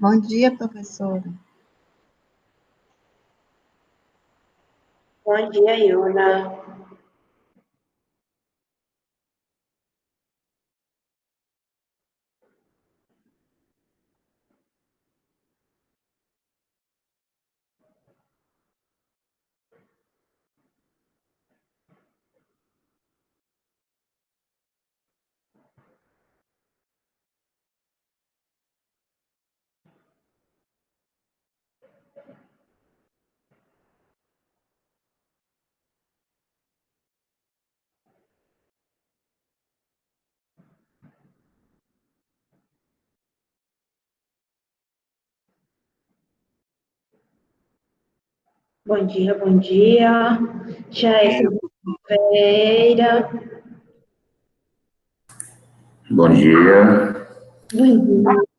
Bom dia, professora. Bom dia, Iuna. Bom dia, bom dia. Já é segunda-feira. Bom dia. Bom dia.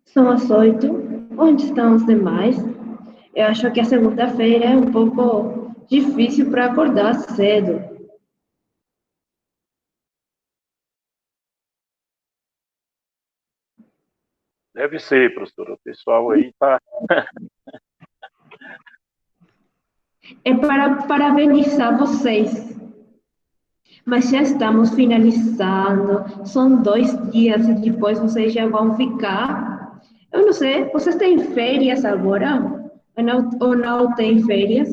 São as 8. Onde estão os demais? Eu acho que a segunda-feira é um pouco difícil para acordar cedo. Deve ser, professora. O pessoal aí está. É para parabenizar vocês, mas já estamos finalizando. São 2 dias e depois vocês já vão ficar. Eu não sei, vocês têm férias agora? Ou não têm férias?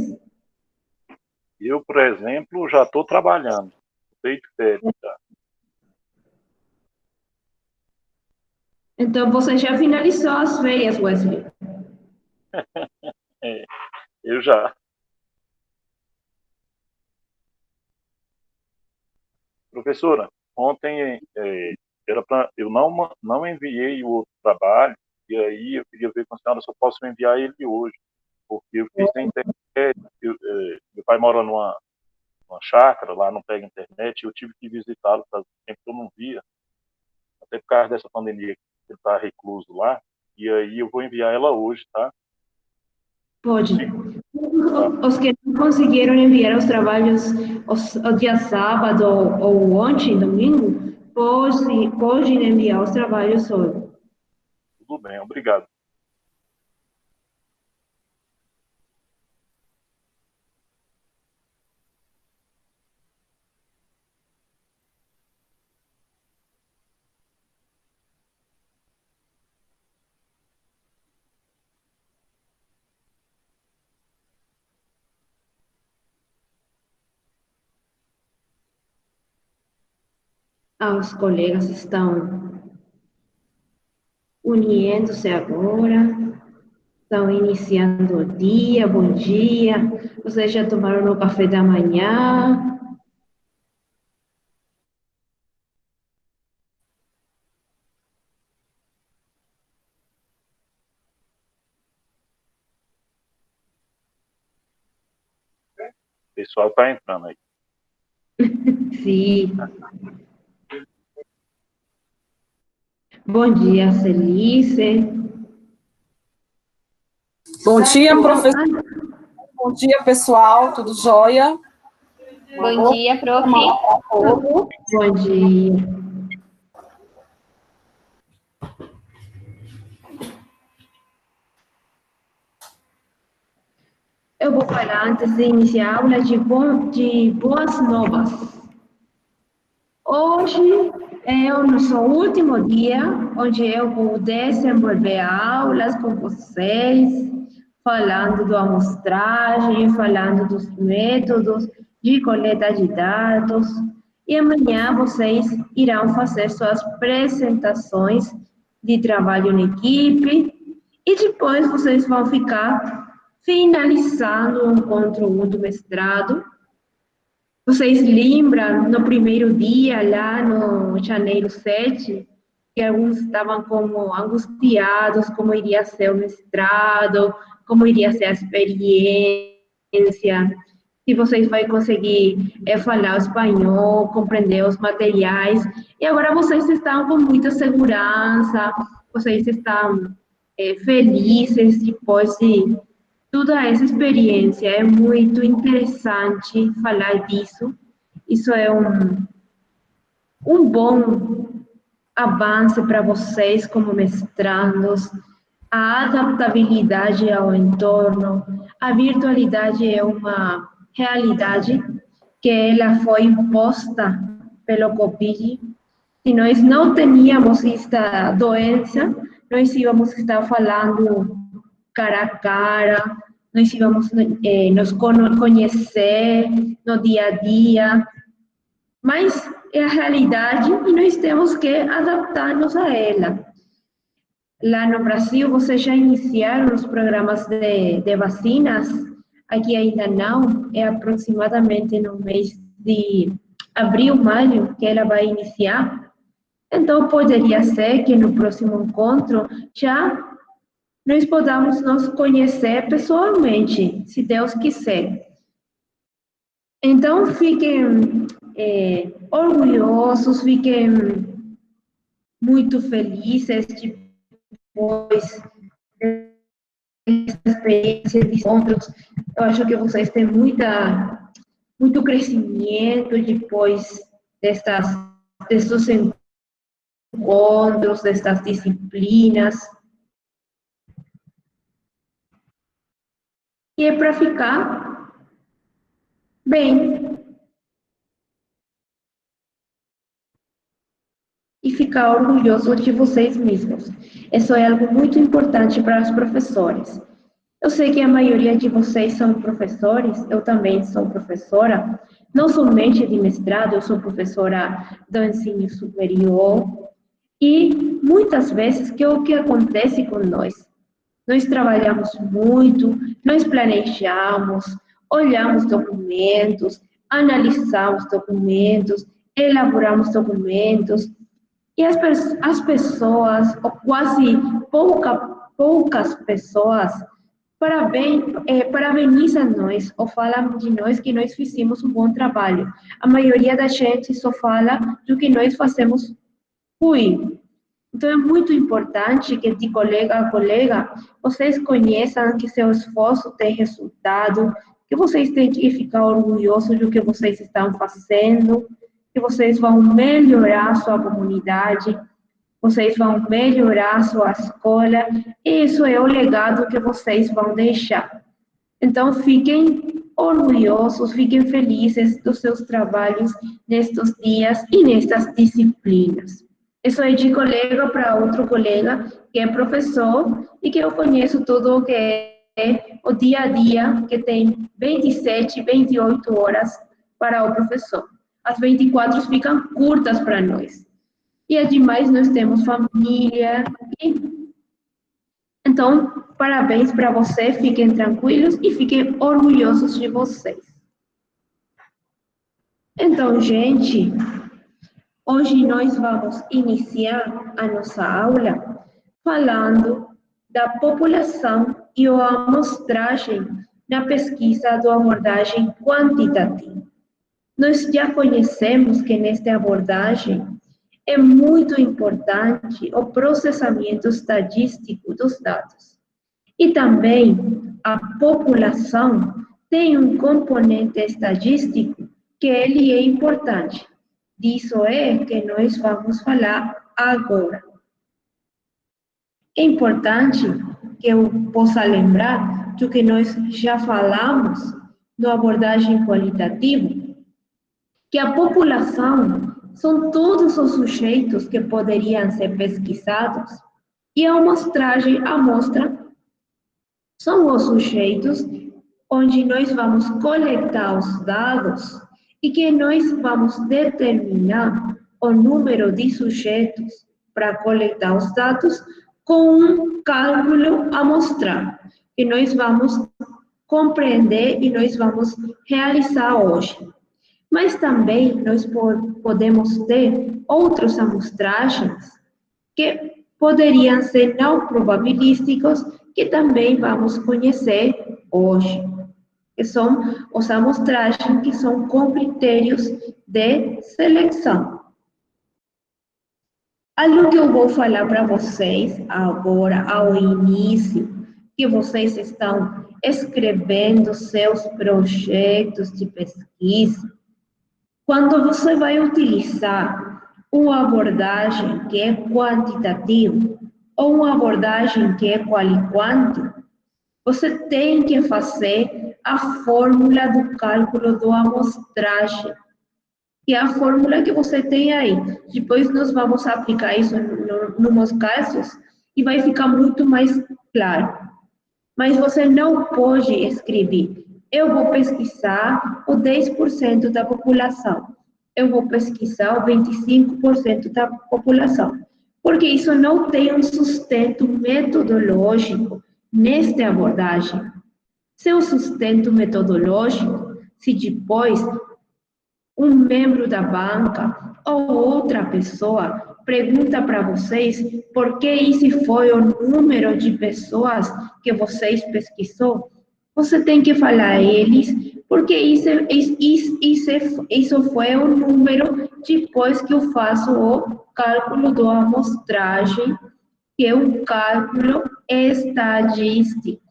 Eu, por exemplo, já estou trabalhando. Estou de férias já. Então você já finalizou as férias, Wesley? É, eu já. Professora, ontem eu não enviei o outro trabalho, e aí eu queria ver com a senhora se eu posso enviar ele hoje, porque eu fiz na internet, meu pai mora numa chácara, lá não pega internet, e eu tive que visitá-lo faz tempo que eu não via, até por causa dessa pandemia que ele está recluso lá, e aí eu vou enviar ela hoje, tá? Pode. Sim, tá. Os que não conseguiram enviar os trabalhos o dia sábado ou ontem, domingo, podem enviar os trabalhos hoje. Tudo bem, obrigado. Os colegas estão unindo-se agora, estão iniciando o dia, bom dia. Vocês já tomaram o café da manhã? O pessoal está entrando aí. Sim. Bom dia, Celice. Bom dia, professor. Bom dia, pessoal. Tudo jóia? Bom dia, prof. Bom dia. Eu vou falar, antes de iniciar a aula, de boas novas. Hoje é o nosso último dia, onde eu vou desenvolver aulas com vocês, falando da amostragem, falando dos métodos de coleta de dados. E amanhã vocês irão fazer suas apresentações de trabalho em equipe. E depois vocês vão ficar finalizando o encontro 1 do mestrado. Vocês lembram, no primeiro dia, lá no janeiro 7, que alguns estavam como angustiados, como iria ser o mestrado, como iria ser a experiência, se vocês vão conseguir falar espanhol, compreender os materiais. E agora vocês estão com muita segurança, vocês estão felizes depois de toda essa experiência. É muito interessante falar disso. Isso é um bom avanço para vocês como mestrandos. A adaptabilidade ao entorno, a virtualidade é uma realidade que ela foi imposta pelo Covid. Se nós não teníamos esta doença, nós íamos estar falando cara a cara, nós íamos nos conhecer no dia a dia, mas é a realidade e nós temos que adaptar-nos a ela. Lá no Brasil, vocês já iniciaram os programas de vacinas? Aqui ainda não, é aproximadamente no mês de abril, maio, que ela vai iniciar. Então, poderia ser que no próximo encontro já nós podamos nos conhecer pessoalmente, se Deus quiser. Então, fiquem orgulhosos, fiquem muito felizes de depois dessa experiência de encontros, eu acho que vocês têm muito crescimento depois desses encontros, dessas disciplinas. E é para ficar bem e ficar orgulhoso de vocês mesmos. Isso é algo muito importante para os professores. Eu sei que a maioria de vocês são professores, eu também sou professora, não somente de mestrado, eu sou professora do ensino superior, e muitas vezes, o que acontece com nós? Nós trabalhamos muito, nós planejamos, olhamos documentos, analisamos documentos, elaboramos documentos, e as pessoas, ou quase poucas pessoas, parabenizam nós, ou falam de nós que nós fizemos um bom trabalho. A maioria da gente só fala do que nós fazemos ruim. Então, é muito importante que, de colega a colega, vocês conheçam que seu esforço tem resultado, que vocês têm que ficar orgulhosos do que vocês estão fazendo, que vocês vão melhorar sua comunidade, vocês vão melhorar sua escola, e isso é o legado que vocês vão deixar. Então, fiquem orgulhosos, fiquem felizes dos seus trabalhos nestes dias e nestas disciplinas. Isso é de colega para outro colega que é professor e que eu conheço tudo o que é o dia a dia, que tem 27, 28 horas para o professor. As 24 ficam curtas para nós. E, ademais, nós temos família. Então, parabéns para você, fiquem tranquilos e fiquem orgulhosos de vocês. Então, gente, hoje nós vamos iniciar a nossa aula falando da população e a amostragem na pesquisa da abordagem quantitativa. Nós já conhecemos que nesta abordagem é muito importante o processamento estatístico dos dados. E também a população tem um componente estatístico que ele é importante. Disso é que nós vamos falar agora. É importante que eu possa lembrar do que nós já falamos na abordagem qualitativa, que a população são todos os sujeitos que poderiam ser pesquisados, e a amostra são os sujeitos onde nós vamos coletar os dados e que nós vamos determinar o número de sujeitos para coletar os dados com um cálculo amostral, que nós vamos compreender e nós vamos realizar hoje. Mas também nós podemos ter outras amostragens que poderiam ser não probabilísticos, que também vamos conhecer hoje, que são as amostragens que são com critérios de seleção. Algo que eu vou falar para vocês agora, ao início, que vocês estão escrevendo seus projetos de pesquisa. Quando você vai utilizar uma abordagem que é quantitativa ou uma abordagem que é quali-quanti, você tem que fazer a fórmula do cálculo da amostragem, que é a fórmula que você tem aí. Depois nós vamos aplicar isso nos casos e vai ficar muito mais claro. Mas você não pode escrever: eu vou pesquisar o 10% da população, eu vou pesquisar o 25% da população, porque isso não tem um sustento metodológico nesta abordagem. Seu sustento metodológico, se depois um membro da banca ou outra pessoa pergunta para vocês por que esse foi o número de pessoas que vocês pesquisou, você tem que falar a eles porque isso foi o número depois que eu faço o cálculo da amostragem que é um cálculo estadístico.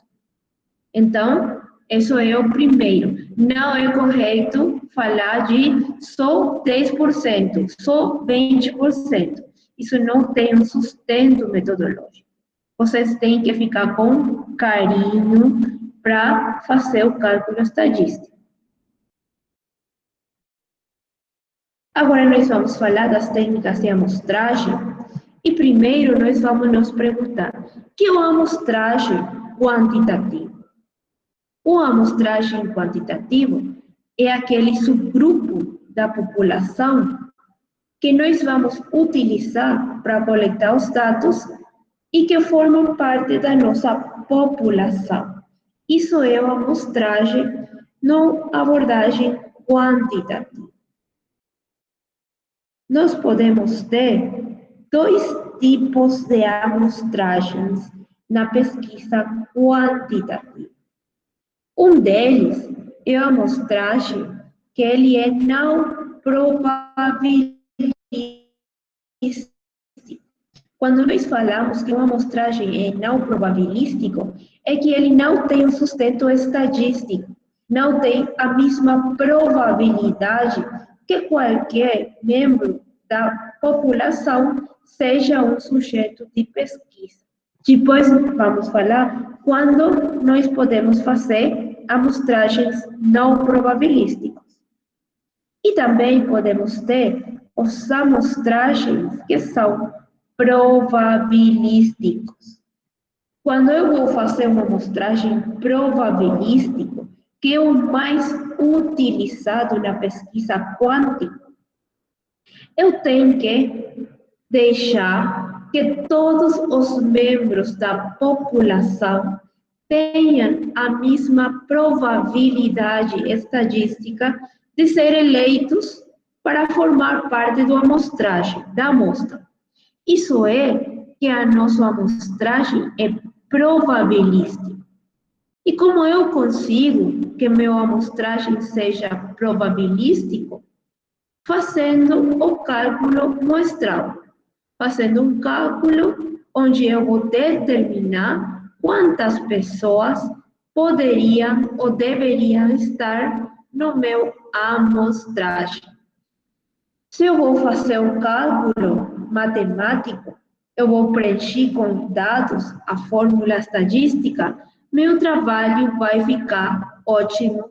Então, isso é o primeiro. Não é correto falar de só 10%, só 20%. Isso não tem um sustento metodológico. Vocês têm que ficar com carinho para fazer o cálculo estadístico. Agora nós vamos falar das técnicas de amostragem. E primeiro nós vamos nos perguntar, o que é uma amostragem quantitativa? Uma amostragem quantitativa é aquele subgrupo da população que nós vamos utilizar para coletar os dados e que formam parte da nossa população. Isso é uma amostragem, não abordagem quantitativa. Nós podemos ter dois tipos de amostragens na pesquisa quantitativa. Um deles é a amostragem que ele é não probabilístico. Quando nós falamos que uma amostragem é não probabilístico, é que ele não tem um sustento estadístico, não tem a mesma probabilidade que qualquer membro da população seja um sujeito de pesquisa. Depois vamos falar quando nós podemos fazer amostragens não probabilísticas. E também podemos ter as amostragens que são probabilísticos. Quando eu vou fazer uma amostragem probabilística, que é o mais utilizado na pesquisa quântica, eu tenho que deixar que todos os membros da população tenham a mesma probabilidade estadística de ser eleitos para formar parte da amostragem, da amostra. Isso é que a nossa amostragem é probabilística. E como eu consigo que minha amostragem seja probabilístico? Fazendo o cálculo muestral. Fazendo um cálculo onde eu vou determinar quantas pessoas poderiam ou deveriam estar no meu amostragem. Se eu vou fazer um cálculo matemático, eu vou preencher com dados a fórmula estadística, meu trabalho vai ficar ótimo,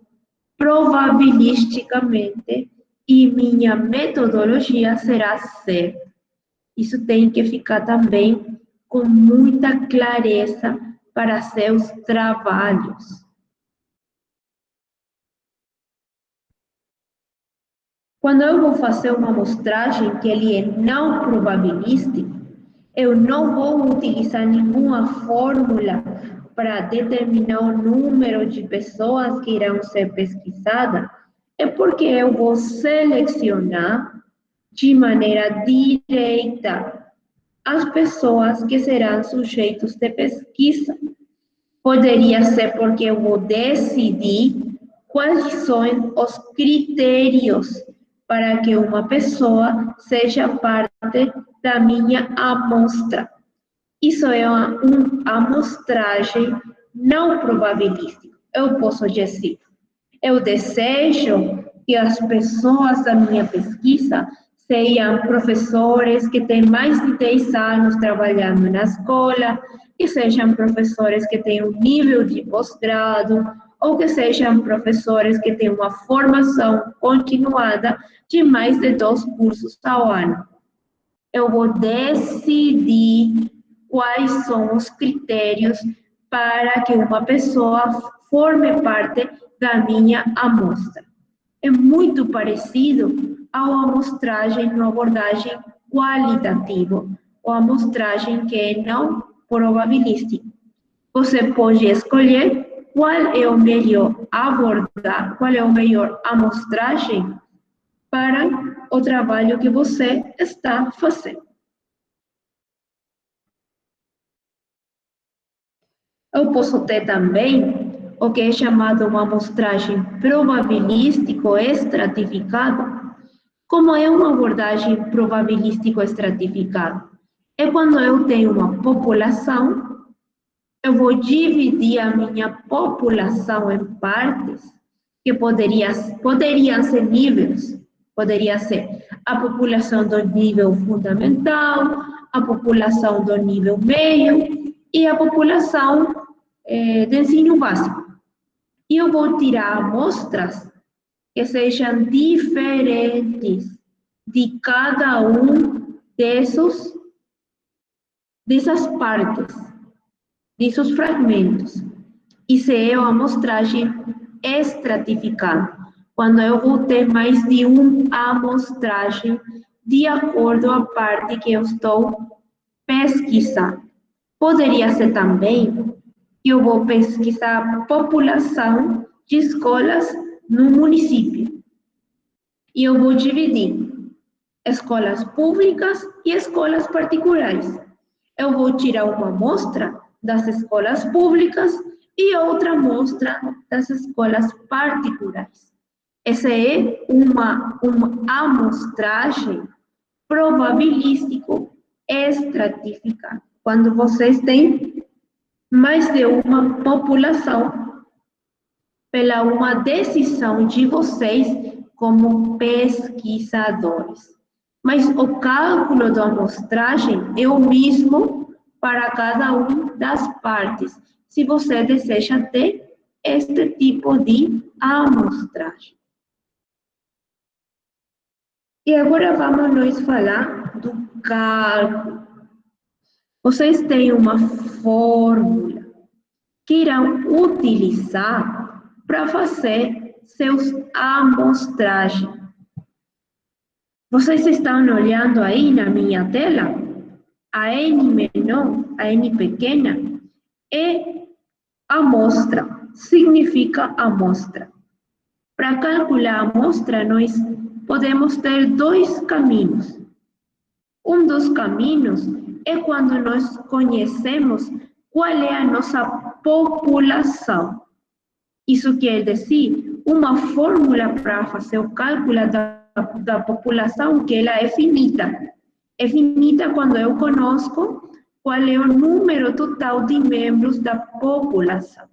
probabilisticamente, e minha metodologia será certa. Isso tem que ficar também com muita clareza para seus trabalhos. Quando eu vou fazer uma amostragem que ele é não probabilístico, eu não vou utilizar nenhuma fórmula para determinar o número de pessoas que irão ser pesquisadas, é porque eu vou selecionar de maneira direta as pessoas que serão sujeitos de pesquisa. Poderia ser porque eu vou decidir quais são os critérios para que uma pessoa seja parte da minha amostra. Isso é uma amostragem não probabilística. Eu posso dizer, eu desejo que as pessoas da minha pesquisa sejam professores que têm mais de 10 anos trabalhando na escola, que sejam professores que têm um nível de pós-grado, ou que sejam professores que têm uma formação continuada de mais de 2 cursos ao ano. Eu vou decidir quais são os critérios para que uma pessoa forme parte da minha amostra. É muito parecido à amostragem na abordagem qualitativa, ou amostragem que é não probabilística. Você pode escolher qual é o melhor abordar, qual é o melhor amostragem para o trabalho que você está fazendo. Eu posso ter também o que é chamado uma amostragem probabilístico-estratificada. Como é uma abordagem probabilístico-estratificada? E quando eu tenho uma população, eu vou dividir a minha população em partes, que poderiam ser níveis. Poderia ser a população do nível fundamental, a população do nível médio e a população de ensino básico. E eu vou tirar amostras que sejam diferentes de cada um dessas partes, desses fragmentos. Isso é a amostragem estratificada, quando eu vou ter mais de uma amostragem de acordo com a parte que eu estou pesquisando. Poderia ser também que eu vou pesquisar a população de escolas no município. E eu vou dividir escolas públicas e escolas particulares. Eu vou tirar uma amostra das escolas públicas e outra amostra das escolas particulares. Essa é uma amostragem probabilístico estratificada, quando vocês têm mais de uma população pela uma decisão de vocês como pesquisadores. Mas o cálculo da amostragem é o mesmo para cada uma das partes, se você deseja ter este tipo de amostragem. E agora vamos nós falar do cálculo. Vocês têm uma fórmula que irão utilizar para fazer seus amostragens. Vocês estão olhando aí na minha tela? A N menor, a N pequena, é amostra, significa amostra. Para calcular a amostra, nós podemos ter dois caminhos. Um dos caminhos é quando nós conhecemos qual é a nossa população. Isso quer dizer, uma fórmula para fazer o cálculo da população que ela é finita. É finita quando eu conheço qual é o número total de membros da população.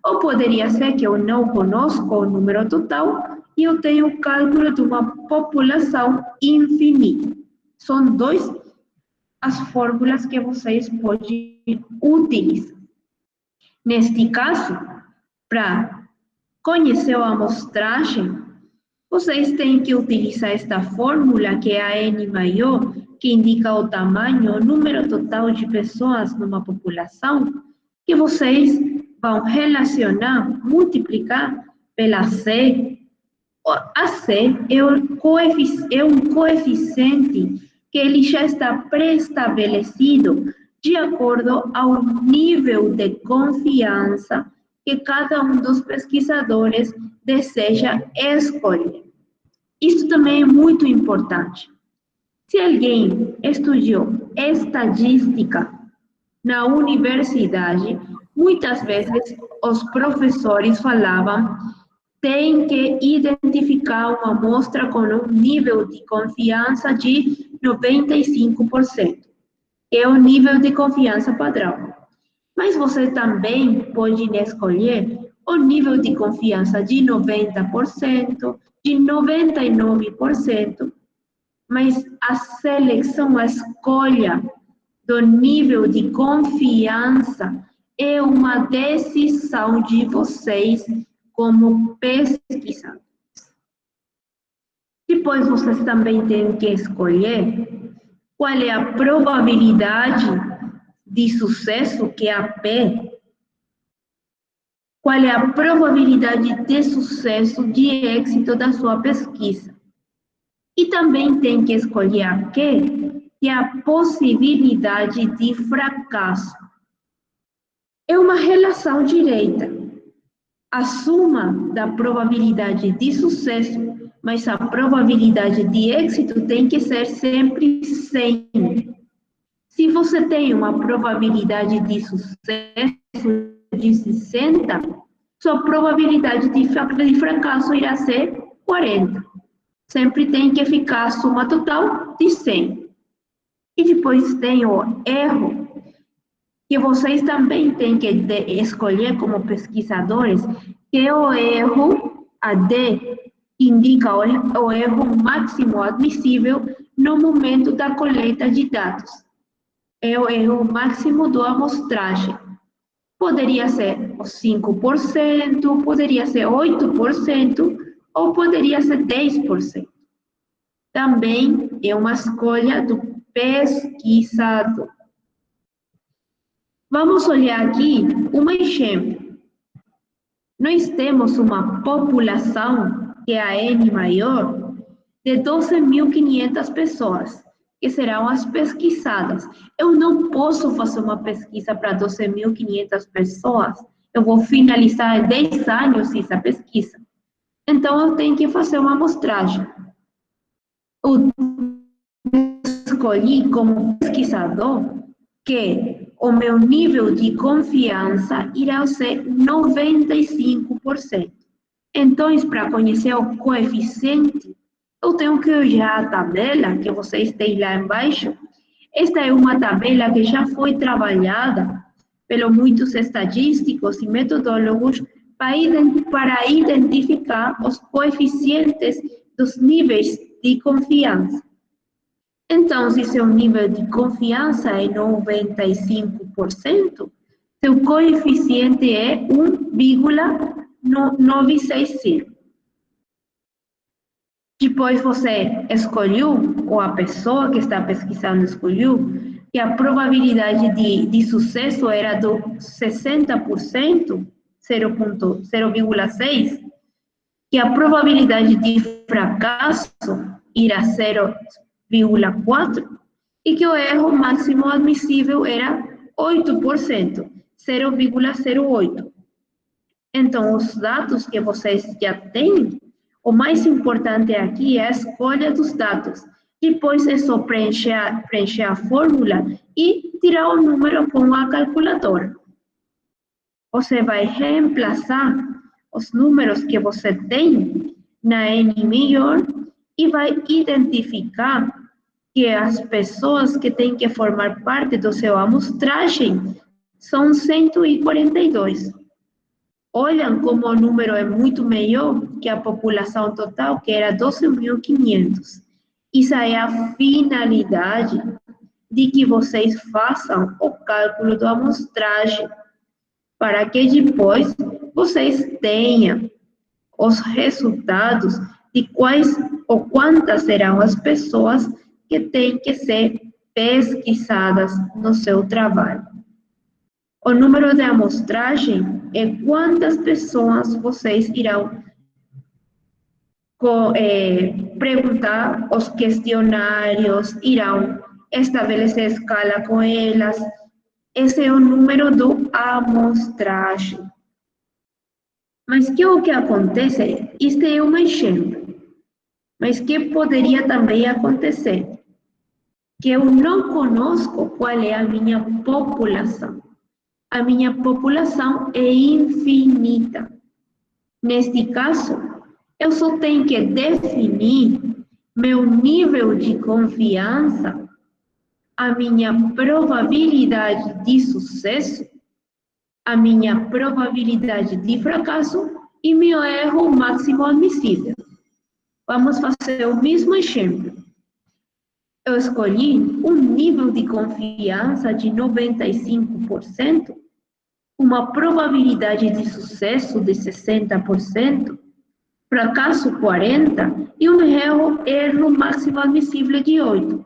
Ou poderia ser que eu não conheço o número total e eu tenho o cálculo de uma população infinita. São duas as fórmulas que vocês podem utilizar. Neste caso, para conhecer a amostragem, vocês têm que utilizar esta fórmula, que é a N maior, que indica o tamanho, o número total de pessoas numa população, que vocês vão relacionar, multiplicar pela C. A C é um coeficiente que ele já está pré-estabelecido de acordo ao nível de confiança que cada um dos pesquisadores deseja escolher. Isso também é muito importante. Se alguém estudou estatística na universidade, muitas vezes os professores falavam tem que identificar uma amostra com um nível de confiança de 95%. É o nível de confiança padrão. Mas você também pode escolher o nível de confiança de 90%, de 99%, mas a seleção, a escolha do nível de confiança é uma decisão de vocês como pesquisadores. Depois vocês também têm que escolher qual é a probabilidade de sucesso, que é a P. Qual é a probabilidade de sucesso, de êxito da sua pesquisa. E também tem que escolher a Q, que é a possibilidade de fracasso. É uma relação direta. A soma da probabilidade de sucesso, mas a probabilidade de êxito tem que ser sempre 100. Se você tem uma probabilidade de sucesso de 60, sua probabilidade de fracasso irá ser 40. Sempre tem que ficar a soma total de 100. E depois tem o erro, que vocês também têm que escolher como pesquisadores, que é o erro, a D, indica o erro máximo admissível no momento da coleta de dados. É o erro máximo da amostragem. Poderia ser 5%, poderia ser 8%, ou poderia ser 10%. Também é uma escolha do pesquisador. Vamos olhar aqui um exemplo. Nós temos uma população, que é a N maior, de 12.500 pessoas, que serão as pesquisadas. Eu não posso fazer uma pesquisa para 12.500 pessoas. Eu vou finalizar em 10 anos essa pesquisa. Então, eu tenho que fazer uma amostragem. Eu escolhi como pesquisador que o meu nível de confiança irá ser 95%. Então, para conhecer o coeficiente, eu tenho que olhar a tabela que vocês têm lá embaixo. Esta é uma tabela que já foi trabalhada pelos muitos estatísticos e metodólogos para identificar os coeficientes dos níveis de confiança. Então, se seu nível de confiança é 95%, seu coeficiente é 1,960. Depois você escolheu, ou a pessoa que está pesquisando escolheu, que a probabilidade de sucesso era do 60%, 0,6, que a probabilidade de fracasso era 0,4 e que o erro máximo admissível era 8%, 0,08. Então, os dados que vocês já têm, o mais importante aqui é a escolha dos dados. Depois é só preencher a fórmula e tirar o número com a calculadora. Você vai reemplaçar os números que você tem na N maior e vai identificar que as pessoas que têm que formar parte do seu amostragem são 142. Olham como o número é muito maior que a população total, que era 12.500. Isso é a finalidade de que vocês façam o cálculo da amostragem, para que depois vocês tenham os resultados de quais ou quantas serão as pessoas que têm que ser pesquisadas no seu trabalho. O número de amostragem é quantas pessoas vocês irão perguntar, os questionários, irão estabelecer escala com elas. Esse é o número do amostragem. Mas que o que acontece? Este é um exemplo. Mas que poderia também acontecer? Que eu não conosco qual é a minha população. A minha população é infinita. Neste caso, eu só tenho que definir meu nível de confiança, a minha probabilidade de sucesso, a minha probabilidade de fracasso e meu erro máximo admissível. Vamos fazer o mesmo exemplo. Eu escolhi um nível de confiança de 95%, uma probabilidade de sucesso de 60%, fracasso 40% e um erro máximo admissível de 8%.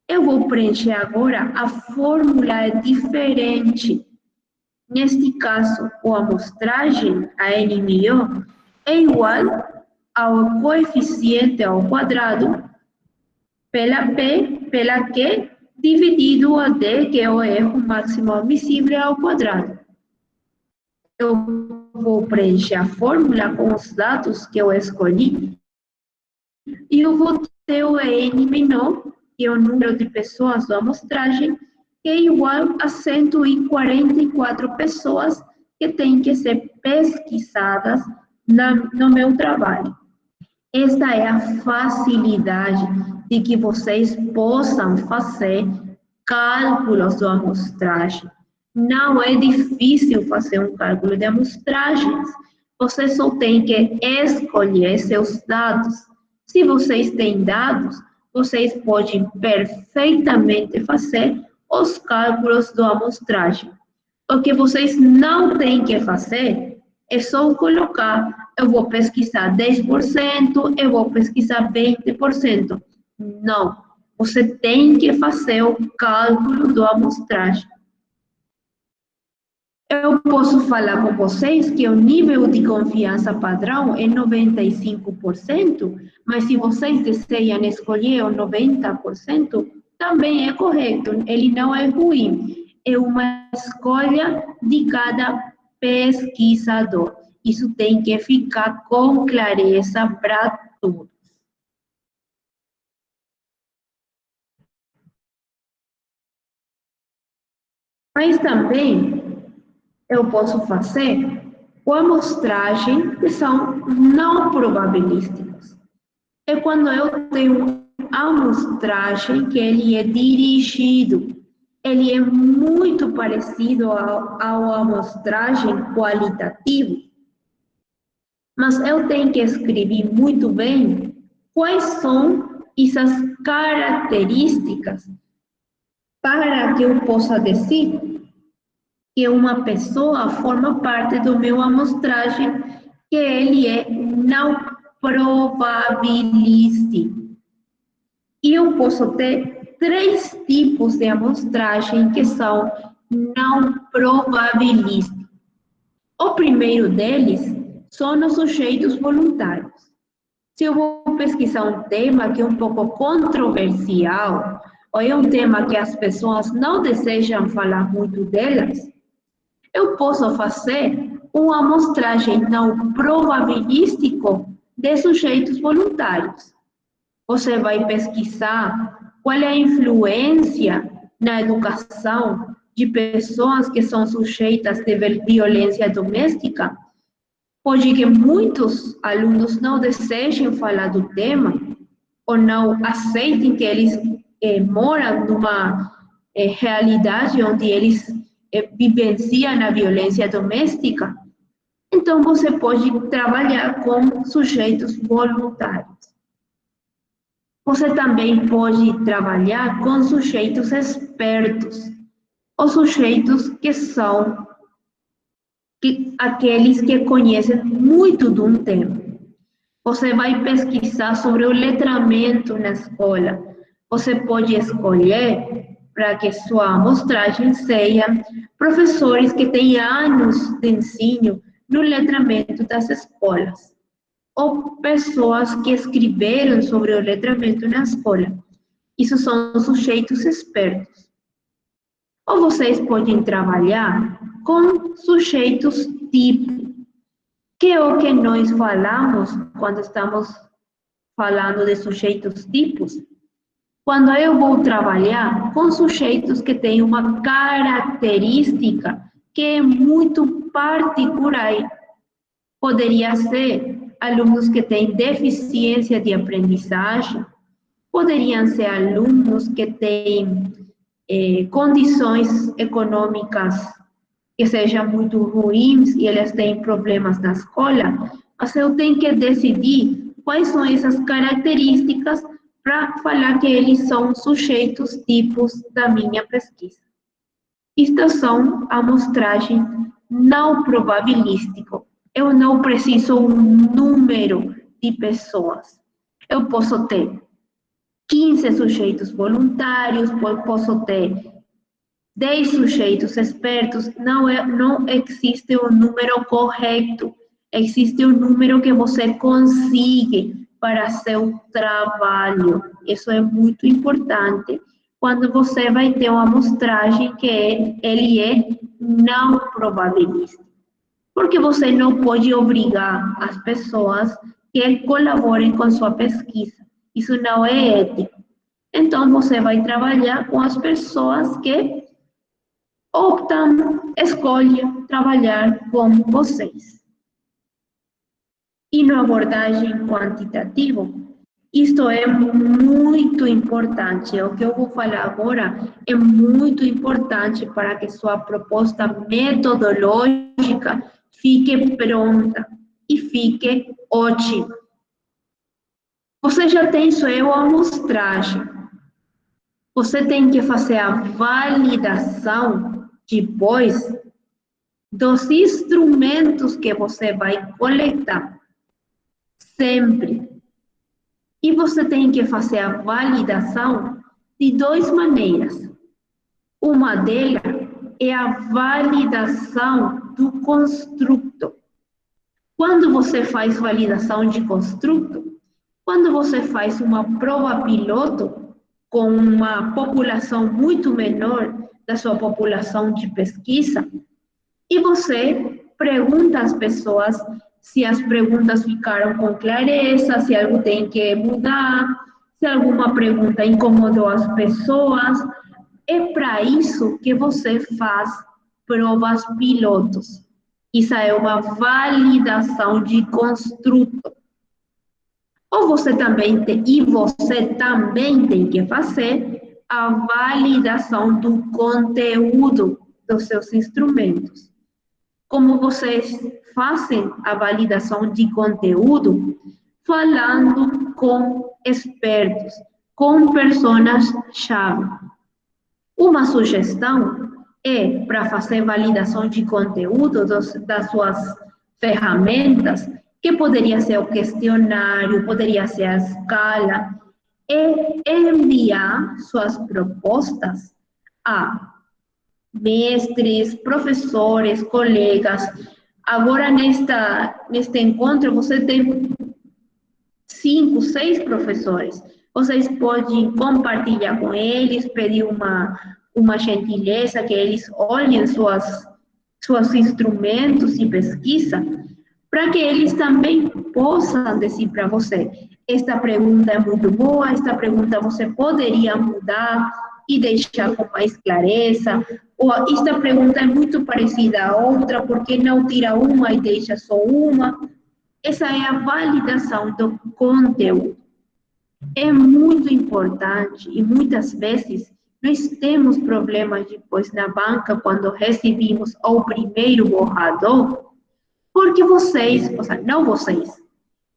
Eu vou preencher agora, a fórmula é diferente. Neste caso, a amostragem, a N maior, é igual ao coeficiente ao quadrado pela P, pela Q, dividido a D, que é o erro máximo admissível ao quadrado. Eu vou preencher a fórmula com os dados que eu escolhi e eu vou ter o N menor, que é o número de pessoas da amostragem, que é igual a 144 pessoas que têm que ser pesquisadas no meu trabalho. Esta é a facilidade de que vocês possam fazer cálculos de amostragem. Não é difícil fazer um cálculo de amostragens. Você só tem que escolher seus dados. Se vocês têm dados, vocês podem perfeitamente fazer os cálculos da amostragem. O que vocês não têm que fazer é só colocar, eu vou pesquisar 10%, eu vou pesquisar 20%. Não, você tem que fazer o cálculo da amostragem. Eu posso falar com vocês que o nível de confiança padrão é 95%, mas se vocês desejam escolher o 90%, também é correto, ele não é ruim. É uma escolha de cada pesquisador. Isso tem que ficar com clareza para todos. Mas também eu posso fazer com amostragem que são não probabilísticas. É quando eu tenho amostragem que ele é dirigido. Ele é muito parecido ao amostragem qualitativo. Mas eu tenho que escrever muito bem quais são essas características para que eu possa dizer que uma pessoa forma parte do meu amostragem, que ele é não probabilístico. E eu posso ter 3 tipos de amostragem que são não probabilísticos. O primeiro deles são os sujeitos voluntários. Se eu vou pesquisar um tema que é um pouco controversial, ou é um tema que as pessoas não desejam falar muito delas, eu posso fazer uma amostragem não probabilística de sujeitos voluntários. Você vai pesquisar qual é a influência na educação de pessoas que são sujeitas de violência doméstica. Pode que muitos alunos não desejem falar do tema, ou não aceitem que eles moram numa realidade onde eles vivenciam a violência doméstica. Então, você pode trabalhar com sujeitos voluntários. Você também pode trabalhar com sujeitos expertos, os sujeitos que são aqueles que conhecem muito de um tema. Você vai pesquisar sobre o letramento na escola. Você pode escolher para que sua amostragem seja professores que têm anos de ensino no letramento das escolas, ou pessoas que escreveram sobre o letramento na escola. Isso são sujeitos expertos. Ou vocês podem trabalhar com sujeitos tipo, que é o que nós falamos quando estamos falando de sujeitos tipos. Quando eu vou trabalhar com sujeitos que têm uma característica que é muito particular, poderia ser alunos que têm deficiência de aprendizagem, poderiam ser alunos que têm condições econômicas que sejam muito ruins e eles têm problemas na escola, mas eu tenho que decidir quais são essas características para falar que eles são sujeitos tipos da minha pesquisa. Estas são amostragens não probabilísticas. Eu não preciso um número de pessoas. Eu posso ter 15 sujeitos voluntários, posso ter 10 sujeitos expertos. Não existe um número correto. Existe um número que você consiga para seu trabalho. Isso é muito importante quando você vai ter uma amostragem que ele é não probabilístico. Porque você não pode obrigar as pessoas que colaborem com sua pesquisa. Isso não é ético. Então, você vai trabalhar com as pessoas que escolhem trabalhar com vocês. E na abordagem quantitativa, Isto é muito importante. O que eu vou falar agora é muito importante para que sua proposta metodológica fique pronta e fique ótima. Você já tem sua amostragem. Você tem que fazer a validação depois dos instrumentos que você vai coletar. Sempre. E você tem que fazer a validação de duas maneiras. Uma delas é a validação do construto. Quando você faz validação de construto, quando você faz uma prova piloto com uma população muito menor da sua população de pesquisa, e você pergunta às pessoas se as perguntas ficaram com clareza, se algo tem que mudar, se alguma pergunta incomodou as pessoas. É para isso que você faz provas pilotos. Isso é uma validação de construto. Ou você também tem que fazer a validação do conteúdo dos seus instrumentos. Como vocês fazem a validação de conteúdo? Falando com expertos, com pessoas-chave. Uma sugestão é, para fazer validação de conteúdo das suas ferramentas, que poderia ser o questionário, poderia ser a escala, é enviar suas propostas a mestres, professores, colegas. Agora, neste encontro, você tem 5, 6 professores. Vocês podem compartilhar com eles, pedir uma gentileza, que eles olhem seus instrumentos de pesquisa, para que eles também possam dizer para você: esta pergunta é muito boa, esta pergunta você poderia mudar e deixar com mais clareza, ou esta pergunta é muito parecida a outra, por que não tira uma e deixa só uma? Essa é a validação do conteúdo. É muito importante e muitas vezes nós temos problemas depois na banca quando recebemos o primeiro borrador, porque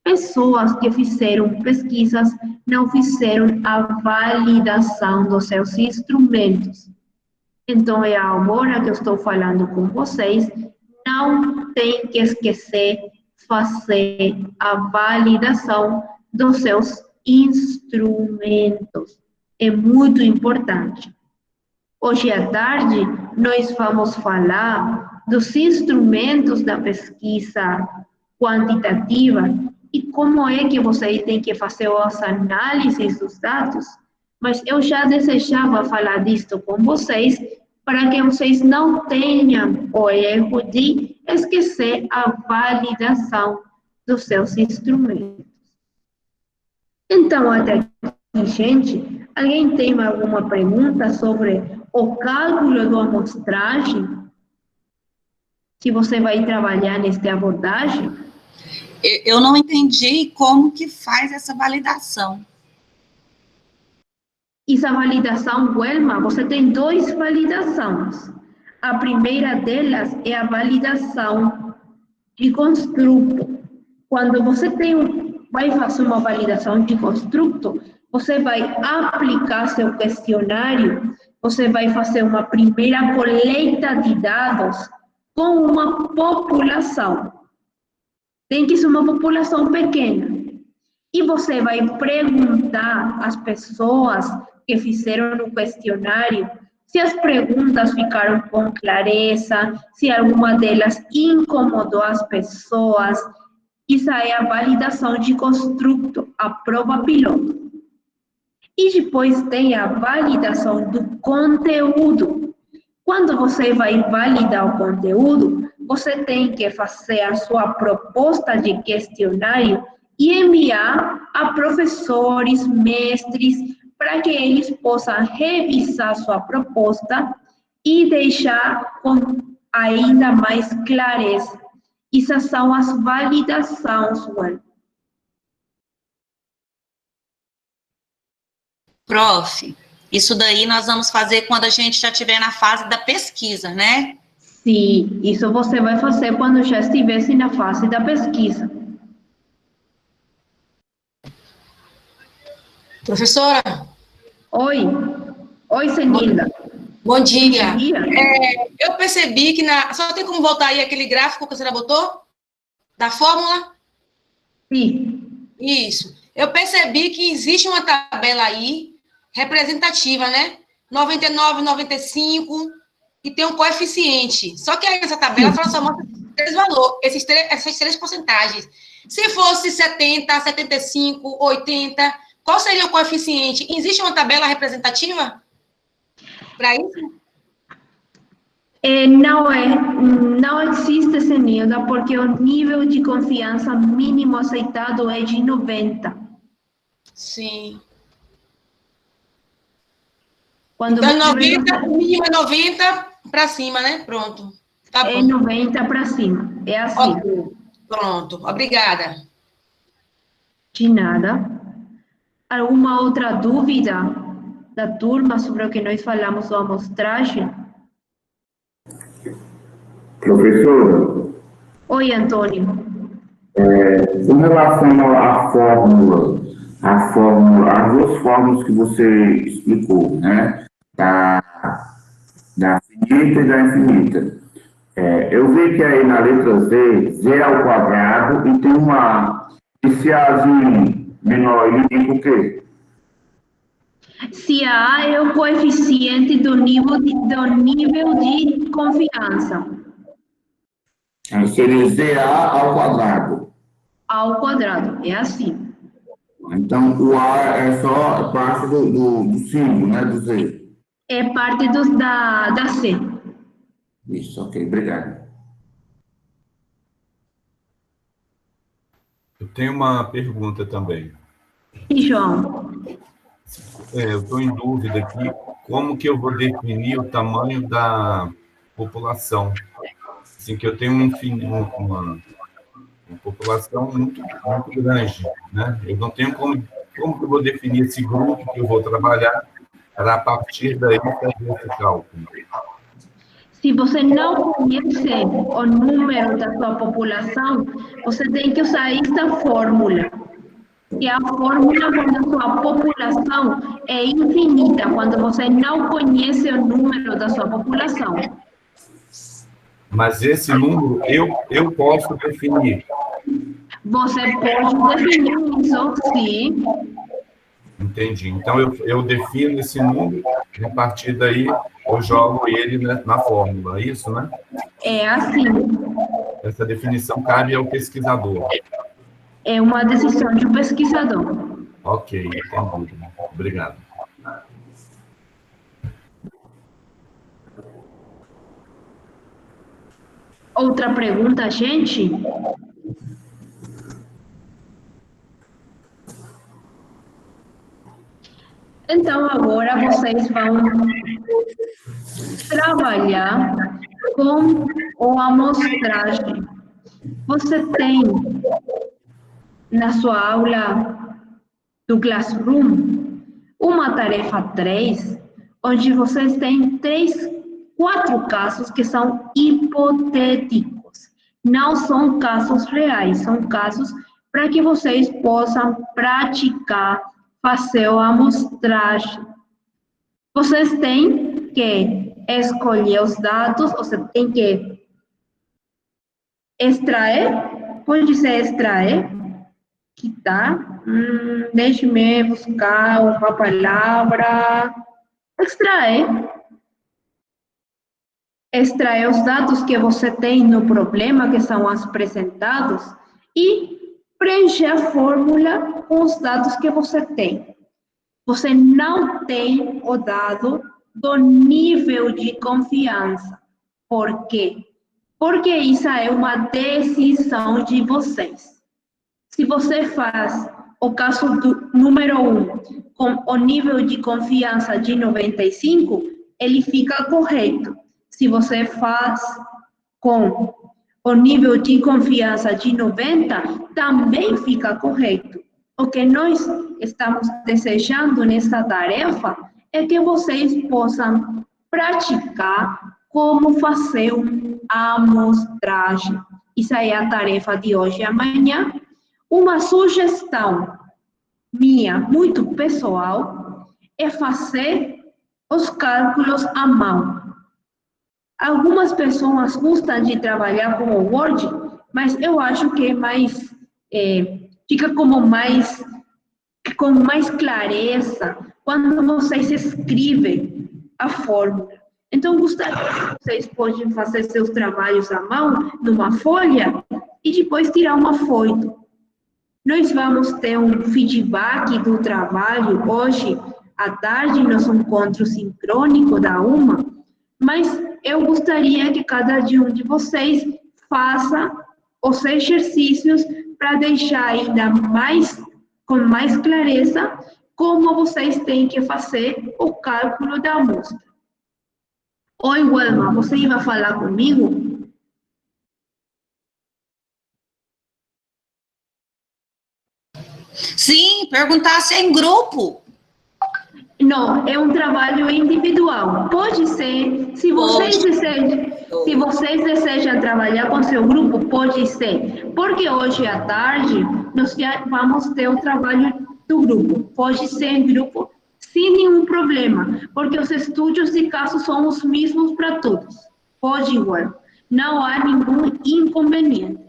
pessoas que fizeram pesquisas não fizeram a validação dos seus instrumentos. Então, é agora que eu estou falando com vocês, não tem que esquecer fazer a validação dos seus instrumentos. É muito importante. Hoje à tarde, nós vamos falar dos instrumentos da pesquisa quantitativa e como é que você tem que fazer as análises dos dados, mas eu já desejava falar disso com vocês para que vocês não tenham o erro de esquecer a validação dos seus instrumentos. Então, até aqui, gente, alguém tem alguma pergunta sobre o cálculo da amostragem que você vai trabalhar nesta abordagem? Eu não entendi como que faz essa validação. Essa validação, Welma, você tem 2 validações. A primeira delas é a validação de construto. Quando você vai fazer uma validação de construto, você vai aplicar seu questionário, você vai fazer uma primeira coleta de dados com uma população. Tem que ser uma população pequena. E você vai perguntar às pessoas que fizeram o questionário se as perguntas ficaram com clareza, se alguma delas incomodou as pessoas. Isso é a validação de construto, a prova piloto. E depois tem a validação do conteúdo. Quando você vai validar o conteúdo, você tem que fazer a sua proposta de questionário e enviar a professores, mestres, para que eles possam revisar sua proposta e deixar com ainda mais clareza. Essas são as validações, Juan. Prof, isso daí nós vamos fazer quando a gente já estiver na fase da pesquisa, né? Sim, isso você vai fazer quando já estivesse na fase da pesquisa. Professora? Oi. Oi, Senilda. Bom dia. Bom dia. Eu percebi que só tem como voltar aí aquele gráfico que a senhora botou? Da fórmula? Sim. Isso. Eu percebi que existe uma tabela aí, representativa, né? 99, 95, e tem um coeficiente. Só que aí nessa tabela só mostra três valores, essas três porcentagens. Se fosse 70, 75, 80, qual seria o coeficiente? Existe uma tabela representativa para isso? Não existe, Senilda, porque o nível de confiança mínimo aceitado é de 90. Sim. Quando então, 90, o mínimo é 90 para cima, né? Pronto. Tá é bom. 90 para cima. É assim. Okay. Pronto. Obrigada. De nada. Alguma outra dúvida da turma sobre o que nós falamos da amostragem? Professora, Oi, Antônio. com relação à fórmula, as duas fórmulas que você explicou, né? Da finita e da infinita. Eu vi que aí na letra Z ao quadrado, e tem esse Azinho menor, ele indica o quê? Se A é o coeficiente do nível de confiança. Seria ZA ao quadrado. Ao quadrado, é assim. Então, o A é só parte do símbolo, né, do Z. É parte da C. Isso, ok, obrigado. Eu tenho uma pergunta também. E, João? Eu estou em dúvida aqui, como que eu vou definir o tamanho da população? Assim, que eu tenho uma população muito grande, né? Eu não tenho como que eu vou definir esse grupo que eu vou trabalhar para, a partir daí, fazer esse cálculo. Se você não conhece o número da sua população, você tem que usar esta fórmula. Que é a fórmula quando a sua população é infinita, quando você não conhece o número da sua população. Mas esse número eu posso definir. Você pode definir isso, sim. Entendi. Então, eu defino esse número e, a partir daí, eu jogo ele, né, na fórmula, é isso, né? É assim. Essa definição cabe ao pesquisador. É uma decisão de um pesquisador. Ok, entendi. Obrigado. Outra pergunta, gente? Então, agora vocês vão trabalhar com a amostragem. Você tem na sua aula do Classroom uma tarefa 3, onde vocês têm 4 casos que são hipotéticos. Não são casos reais, são casos para que vocês possam praticar, fazer a amostragem. Vocês têm que escolher os dados, você tem que extrair, pode ser extrair, quitar, deixe-me buscar uma palavra, extrair os dados que você tem no problema, que são apresentados, e preencher a fórmula com os dados que você tem. Você não tem o dado do nível de confiança. Por quê? Porque isso é uma decisão de vocês. Se você faz o caso do número 1 com o nível de confiança de 95, ele fica correto. Se você faz com o nível de confiança de 90, também fica correto. O que nós estamos desejando nessa tarefa é que vocês possam praticar como fazer uma amostragem. Isso aí é a tarefa de hoje e amanhã. Uma sugestão minha, muito pessoal, é fazer os cálculos à mão. Algumas pessoas gostam de trabalhar com o Word, mas eu acho que é mais, fica como mais, com mais clareza quando vocês escrevem a fórmula. Então, gostaria que vocês podem fazer seus trabalhos à mão, numa folha, e depois tirar uma foto. Nós vamos ter um feedback do trabalho hoje à tarde, nosso encontro sincrônico da UMA, mas eu gostaria que cada um de vocês faça os exercícios para deixar ainda mais, com mais clareza, como vocês têm que fazer o cálculo da amostra. Oi, Wilma, você ia falar comigo? Sim, perguntar se é em grupo. Não, é um trabalho individual. Pode ser, se vocês desejam trabalhar com seu grupo, pode ser. Porque hoje à tarde nós já vamos ter o trabalho do grupo. Pode ser em grupo sem nenhum problema, porque os estudos de caso são os mesmos para todos. Pode igual. Não há nenhum inconveniente.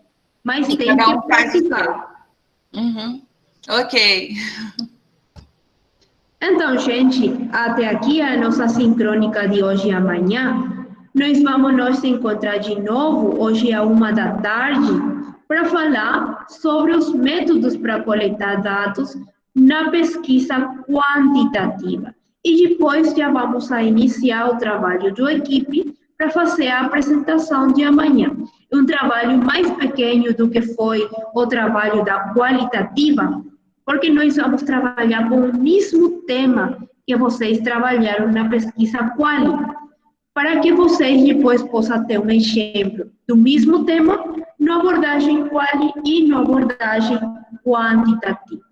Mas tem que praticar. Uhum. Ok. Então, gente, até aqui a nossa sincrônica de hoje e amanhã. Nós vamos nos encontrar de novo hoje à 13h para falar sobre os métodos para coletar dados na pesquisa quantitativa. E depois já vamos a iniciar o trabalho da equipe para fazer a apresentação de amanhã. É um trabalho mais pequeno do que foi o trabalho da qualitativa, porque nós vamos trabalhar com o mesmo tema que vocês trabalharam na pesquisa quali, para que vocês depois possam ter um exemplo do mesmo tema na abordagem quali e na abordagem quantitativa.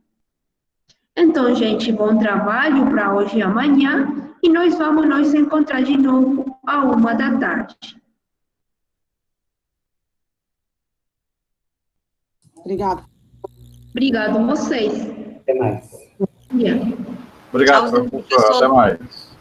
Então, gente, bom trabalho para hoje e amanhã, e nós vamos nos encontrar de novo à 13h. Obrigada. Obrigado a vocês. Até mais. Obrigado, professor. Até mais.